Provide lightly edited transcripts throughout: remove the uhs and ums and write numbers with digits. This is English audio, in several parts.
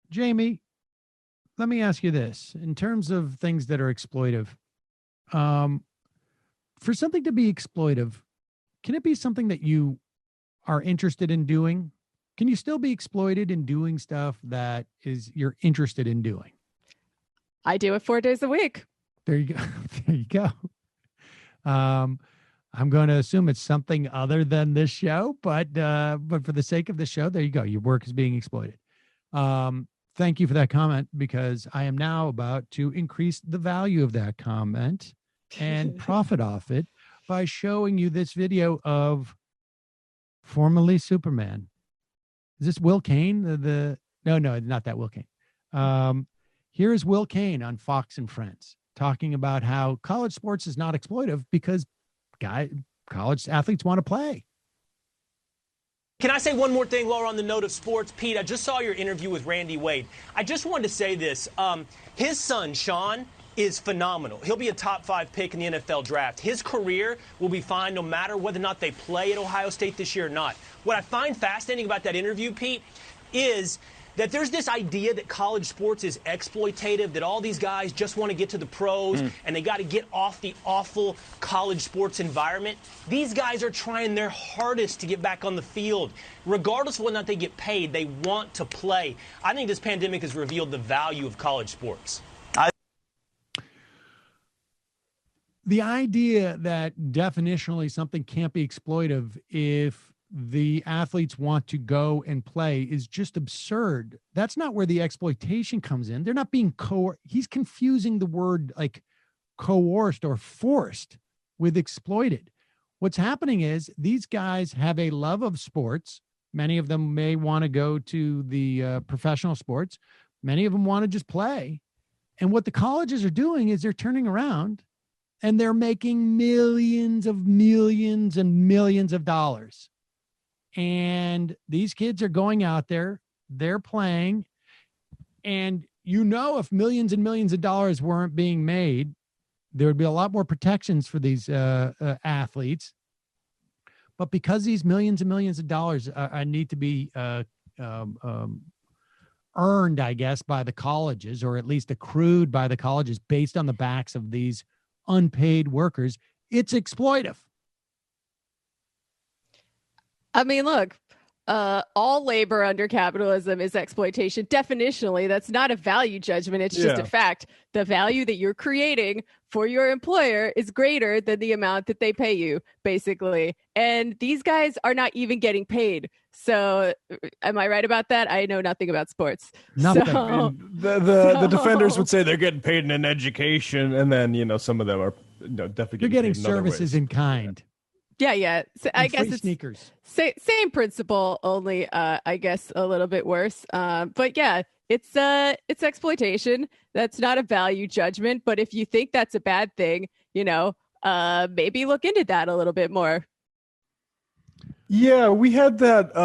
Jamie, let me ask you this. In terms of things that are exploitive, for something to be exploitive, can it be something that you are interested in doing? Can you still be exploited in doing stuff that is you're interested in doing? I do it 4 days a week. There you go. There you go. I'm going to assume it's something other than this show, but for the sake of the show, there you go. Your work is being exploited. Thank you for that comment, because I am now about to increase the value of that comment and profit off it by showing you this video of formerly Superman. Is this Will Kane? No, not that Will Kane. Here's Will Kane on Fox and Friends talking about how college sports is not exploitive because college athletes want to play. Can I say one more thing while we're on the note of sports? Pete, I just saw your interview with Randy Wade. I just wanted to say this. His son, Sean, is phenomenal. He'll be a top 5 pick in the NFL draft. His career will be fine no matter whether or not they play at Ohio State this year or not. What I find fascinating about that interview, Pete, is that there's this idea that college sports is exploitative, that all these guys just want to get to the pros and they got to get off the awful college sports environment. These guys are trying their hardest to get back on the field. Regardless of whether or not they get paid, they want to play. I think this pandemic has revealed the value of college sports. The idea that definitionally something can't be exploitive if the athletes want to go and play is just absurd. That's not where the exploitation comes in. They're not being he's confusing the word like coerced or forced with exploited. What's happening is these guys have a love of sports. Many of them may want to go to the professional sports. Many of them want to just play. And what the colleges are doing is they're turning around and they're making millions and millions of dollars. And these kids are going out there, they're playing. And if millions and millions of dollars weren't being made, there would be a lot more protections for these athletes. But because these millions and millions of dollars need to be earned, I guess, by the colleges, or at least accrued by the colleges based on the backs of these unpaid workers, it's exploitive. I mean, look, all labor under capitalism is exploitation. Definitionally, that's not a value judgment. It's just a fact. The value that you're creating for your employer is greater than the amount that they pay you, basically. And these guys are not even getting paid. So am I right about that? I know nothing about sports. Nothing. So, the defenders would say they're getting paid in an education, and then, some of them are definitely they're getting services in kind. Yeah. So I guess it's sneakers. Same principle, only I guess a little bit worse. But yeah, it's exploitation. That's not a value judgment. But if you think that's a bad thing, maybe look into that a little bit more. Yeah, we had that.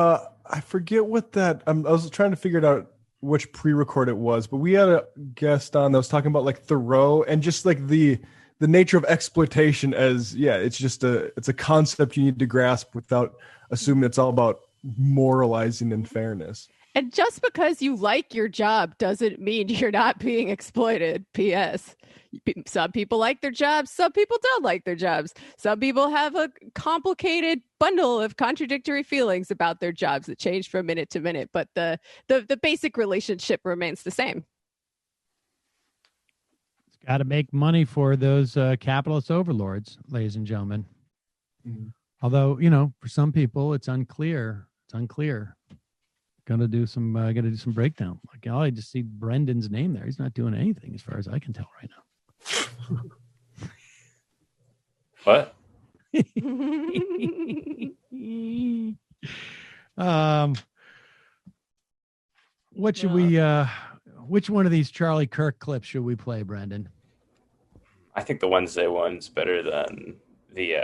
I forget what that. I was trying to figure it out which pre-record it was, but we had a guest on that was talking about like Thoreau and just like the nature of exploitation as, it's a concept you need to grasp without assuming it's all about moralizing and fairness. And just because you like your job doesn't mean you're not being exploited. P.S. Some people like their jobs. Some people don't like their jobs. Some people have a complicated bundle of contradictory feelings about their jobs that change from minute to minute. But the basic relationship remains the same. Got to make money for those capitalist overlords, ladies and gentlemen. Mm-hmm. Although, for some people, it's unclear. Gonna do some breakdown. Like, I just see Brendan's name there. He's not doing anything as far as I can tell right now. What? What should we? Which one of these Charlie Kirk clips should we play, Brendan? I think the Wednesday one's better than the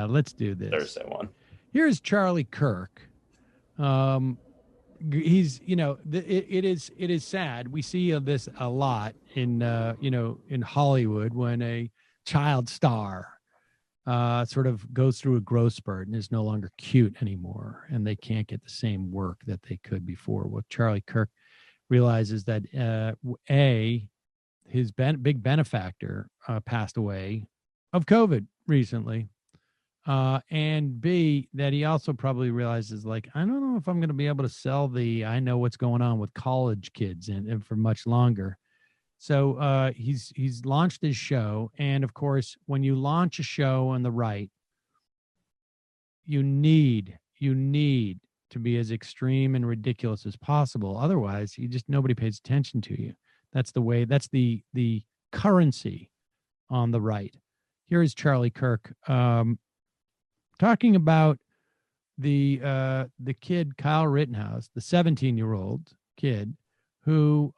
let's do this Thursday one. Here's Charlie Kirk. He's it is sad. We see this a lot in in Hollywood when a child star sort of goes through a growth spurt and is no longer cute anymore, and they can't get the same work that they could before. What Charlie Kirk realizes that his big benefactor passed away of COVID recently, and B, that he also probably realizes, like, I don't know if I'm going to be able to sell I know what's going on with college kids and for much longer. So he's launched his show, and of course, when you launch a show on the right, you need to be as extreme and ridiculous as possible. Otherwise, nobody pays attention to you. That's the way. That's the currency on the right. Here is Charlie Kirk talking about the kid Kyle Rittenhouse, the 17-year-old kid who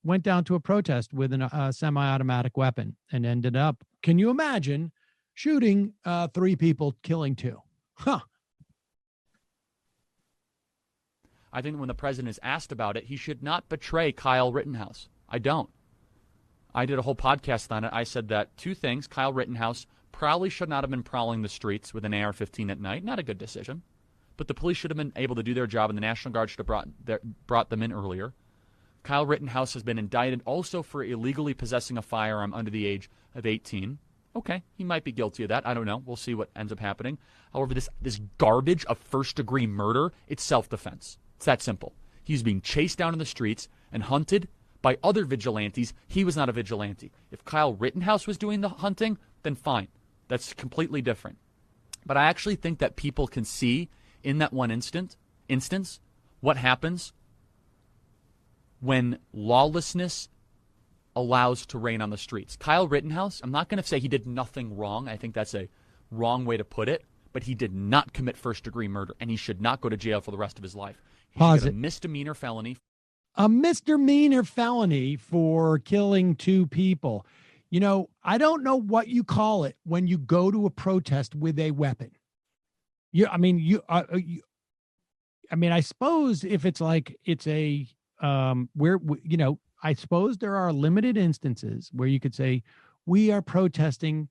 went down to a protest with a semi-automatic weapon and ended up, can you imagine, shooting 3 people, killing 2? Huh. I think when the president is asked about it, he should not betray Kyle Rittenhouse. I don't. I did a whole podcast on it. I said that 2 things. Kyle Rittenhouse probably should not have been prowling the streets with an AR-15 at night. Not a good decision. But the police should have been able to do their job, and the National Guard should have brought them in earlier. Kyle Rittenhouse has been indicted also for illegally possessing a firearm under the age of 18. Okay, he might be guilty of that. I don't know. We'll see what ends up happening. However, this garbage of first-degree murder, it's self-defense. It's that simple. He's being chased down in the streets and hunted by other vigilantes. He was not a vigilante. If Kyle Rittenhouse was doing the hunting, then fine. That's completely different. But I actually think that people can see in that one instance what happens when lawlessness allows to reign on the streets. Kyle Rittenhouse, I'm not going to say he did nothing wrong. I think that's a wrong way to put it. But he did not commit first-degree murder, and he should not go to jail for the rest of his life. He should get a misdemeanor felony. A misdemeanor felony for killing 2 people. You know, I don't know what you call it when you go to a protest with a weapon. I suppose if it's like it's a I suppose there are limited instances where you could say we are protesting,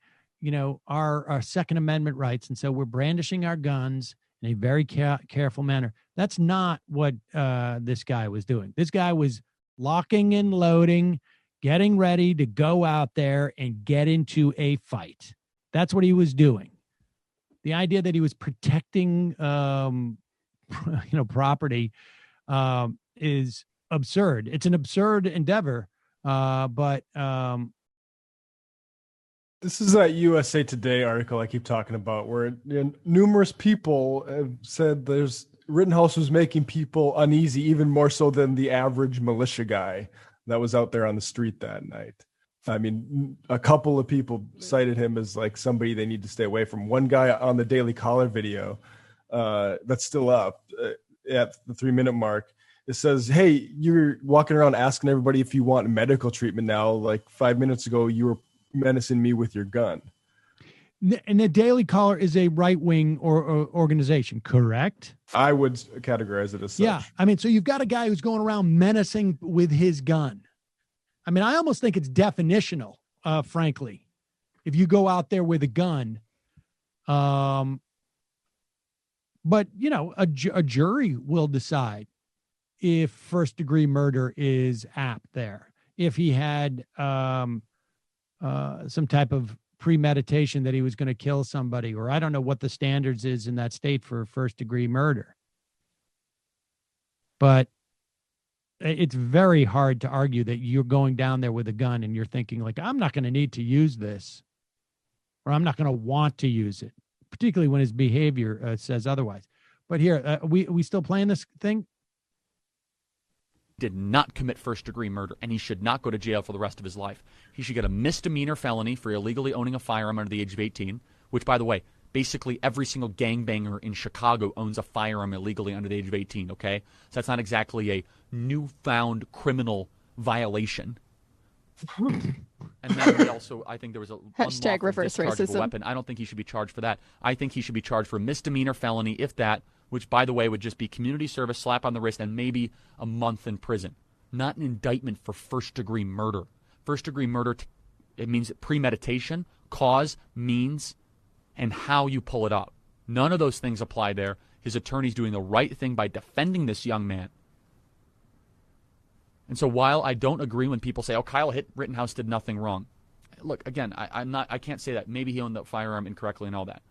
our Second Amendment rights, and so we're brandishing our guns in a very careful manner. That's not what this guy was doing. This guy was locking and loading, getting ready to go out there and get into a fight. That's what he was doing. The idea that he was protecting, property is absurd. It's an absurd endeavor, but this is that USA Today article I keep talking about, where numerous people have said Rittenhouse was making people uneasy, even more so than the average militia guy that was out there on the street that night. I mean, a couple of people cited him as like somebody they need to stay away from. One guy on the Daily Caller video that's still up at the 3-minute mark, it says, hey, you're walking around asking everybody if you want medical treatment now. Like 5 minutes ago, you were menacing me with your gun. And the Daily Caller is a right-wing organization, correct? I would categorize it as such. Yeah. I mean, so you've got a guy who's going around menacing with his gun. I mean, I almost think it's definitional, frankly, if you go out there with a gun. But, a jury will decide if first-degree murder is apt there. If he had some type of premeditation that he was going to kill somebody, or I don't know what the standards is in that state for first-degree murder. But it's very hard to argue that you're going down there with a gun and you're thinking like, I'm not going to need to use this, or I'm not going to want to use it, particularly when his behavior says otherwise. But here, we still playing this thing? Did not commit first-degree murder, and he should not go to jail for the rest of his life. He should get a misdemeanor felony for illegally owning a firearm under the age of 18, which, by the way, basically every single gangbanger in Chicago owns a firearm illegally under the age of 18, okay? So that's not exactly a newfound criminal violation. And then he also, I think there was a hashtag reverse racism. Weapon. I don't think he should be charged for that. I think he should be charged for a misdemeanor felony, if that, which, by the way, would just be community service, slap on the wrist, and maybe a month in prison. Not an indictment for first-degree murder. First-degree murder, it means premeditation, cause, means, and how you pull it out. None of those things apply there. His attorney's doing the right thing by defending this young man. And so while I don't agree when people say, oh, Kyle Rittenhouse did nothing wrong. Look, again, I can't say that. Maybe he owned the firearm incorrectly and all that.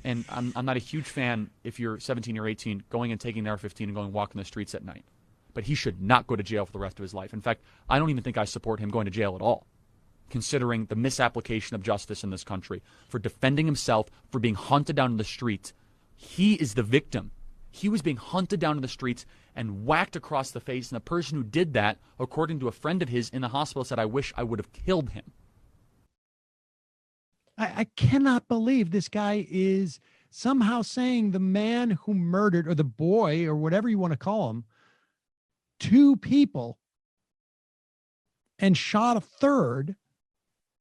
And I'm not a huge fan, if you're 17 or 18, going and taking the AR-15 and going walking the streets at night. But he should not go to jail for the rest of his life. In fact, I don't even think I support him going to jail at all, considering the misapplication of justice in this country, for defending himself, for being hunted down in the streets. He is the victim. He was being hunted down in the streets and whacked across the face, and the person who did that, according to a friend of his in the hospital, said, I wish I would have killed him. I cannot believe this guy is somehow saying the man who murdered, or the boy, or whatever you want to call him, 2 people and shot a third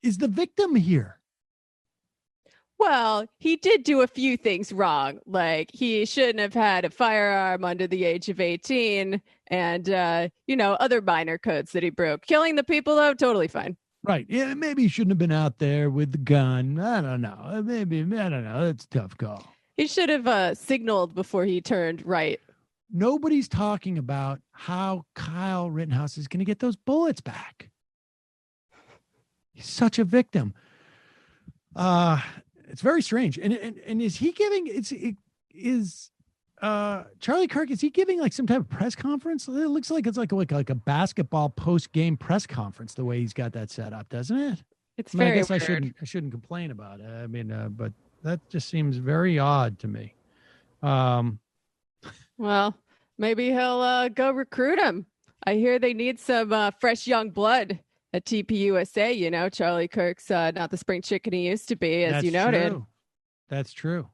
is the victim here. Well, he did do a few things wrong. Like, he shouldn't have had a firearm under the age of 18 and, other minor codes that he broke. Killing the people, though, totally fine. Right. Yeah, maybe he shouldn't have been out there with the gun. I don't know. Maybe, I don't know. That's a tough call. He should have signaled before he turned right. Nobody's talking about how Kyle Rittenhouse is going to get those bullets back. He's such a victim. It's very strange. And is he giving, Charlie Kirk, is he giving like some type of press conference? It looks like it's like a basketball post-game press conference, the way he's got that set up, doesn't it? It's very I guess weird. I shouldn't complain about it. But that just seems very odd to me. Well, maybe he'll go recruit him. I hear they need some fresh young blood at TPUSA. Charlie Kirk's not the spring chicken he used to be, as you noted. True. That's true.